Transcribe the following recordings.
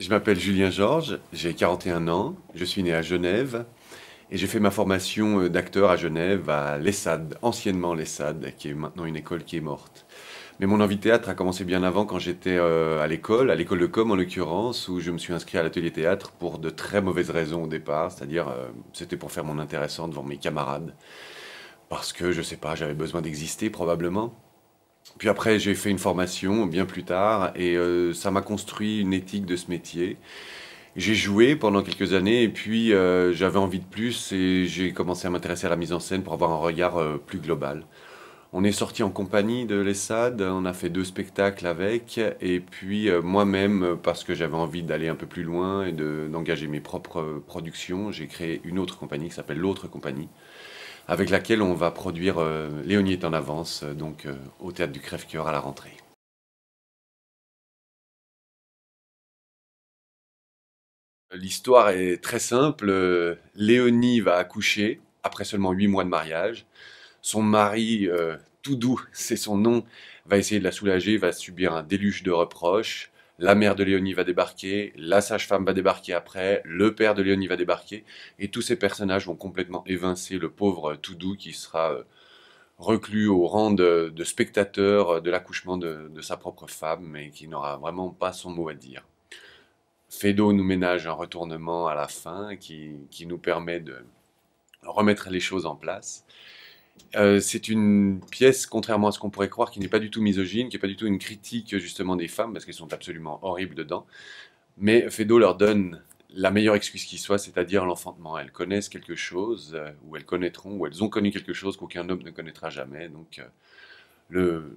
Je m'appelle Julien Georges, j'ai 41 ans, je suis né à Genève et j'ai fait ma formation d'acteur à Genève à l'ESSAD, anciennement l'ESSAD, qui est maintenant une école qui est morte. Mais mon envie de théâtre a commencé bien avant quand j'étais à l'école de com en l'occurrence, où je me suis inscrit à l'atelier théâtre pour de très mauvaises raisons au départ, c'est-à-dire c'était pour faire mon intéressant devant mes camarades, parce que je sais pas, j'avais besoin d'exister probablement. Puis après, j'ai fait une formation bien plus tard et ça m'a construit une éthique de ce métier. J'ai joué pendant quelques années et puis j'avais envie de plus et j'ai commencé à m'intéresser à la mise en scène pour avoir un regard plus global. On est sorti en compagnie de l'ESSAD, on a fait 2 spectacles avec et puis moi-même, parce que j'avais envie d'aller un peu plus loin et d'engager mes propres productions, j'ai créé une autre compagnie qui s'appelle l'Autre Compagnie, avec laquelle on va produire Léonie est en avance, au Théâtre du Crève-Cœur à la rentrée. L'histoire est très simple. Léonie va accoucher après seulement 8 mois de mariage. Son mari, tout doux, c'est son nom, va essayer de la soulager, va subir un déluge de reproches. La mère de Léonie va débarquer, la sage-femme va débarquer après, le père de Léonie va débarquer, et tous ces personnages vont complètement évincer le pauvre tout doux qui sera reclus au rang de spectateur de l'accouchement de sa propre femme, mais qui n'aura vraiment pas son mot à dire. Feydeau nous ménage un retournement à la fin qui nous permet de remettre les choses en place. C'est une pièce, contrairement à ce qu'on pourrait croire, qui n'est pas du tout misogyne, qui n'est pas du tout une critique justement des femmes, parce qu'elles sont absolument horribles dedans. Mais Feydeau leur donne la meilleure excuse qui soit, c'est-à-dire l'enfantement. Elles connaissent quelque chose, ou elles connaîtront, ou elles ont connu quelque chose qu'aucun homme ne connaîtra jamais. Le,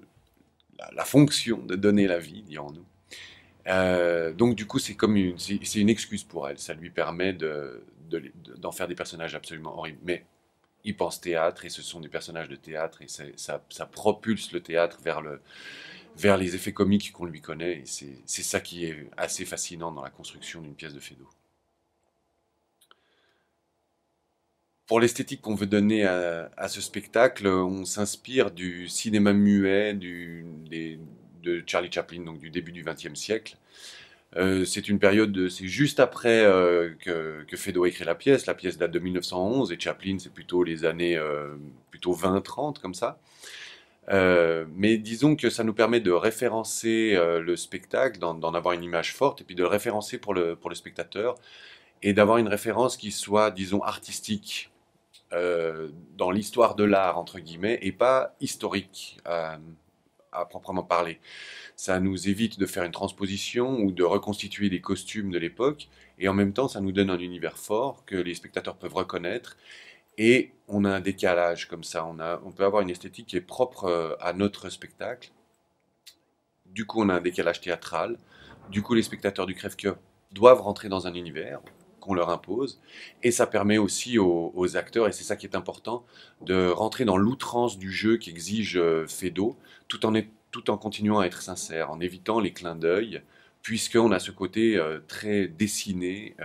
la fonction de donner la vie, dirons-nous. Donc du coup, c'est une excuse pour elle. Ça lui permet d'en faire des personnages absolument horribles. Mais il pense théâtre et ce sont des personnages de théâtre et ça propulse le théâtre vers les effets comiques qu'on lui connaît. Et c'est ça qui est assez fascinant dans la construction d'une pièce de Feydeau. Pour l'esthétique qu'on veut donner à ce spectacle, on s'inspire du cinéma muet de Charlie Chaplin, donc du début du XXe siècle. C'est une période, c'est juste après que Feydeau a écrit la pièce. La pièce date de 1911 et Chaplin, c'est plutôt les années plutôt 20-30 comme ça. Mais disons que ça nous permet de référencer le spectacle, d'en avoir une image forte et puis de le référencer pour le spectateur et d'avoir une référence qui soit, disons, artistique dans l'histoire de l'art, entre guillemets, et pas historique à proprement parler. Ça nous évite de faire une transposition ou de reconstituer les costumes de l'époque, et en même temps, ça nous donne un univers fort que les spectateurs peuvent reconnaître, et on a un décalage comme ça. On peut avoir une esthétique qui est propre à notre spectacle. Du coup, on a un décalage théâtral. Du coup, les spectateurs du Crève-Cœur doivent rentrer dans un univers qu'on leur impose. Et ça permet aussi aux acteurs, et c'est ça qui est important, de rentrer dans l'outrance du jeu qu'exige Feydeau, tout en continuant à être sincère, en évitant les clins d'œil, puisqu'on a ce côté très dessiné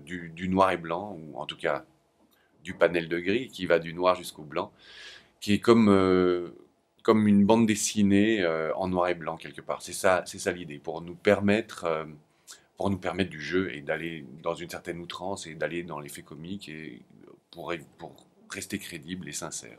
du noir et blanc, ou en tout cas du panel de gris, qui va du noir jusqu'au blanc, qui est comme une bande dessinée en noir et blanc quelque part. C'est ça l'idée, pour nous permettre du jeu et d'aller dans une certaine outrance et d'aller dans l'effet comique et pour rester crédible et sincère.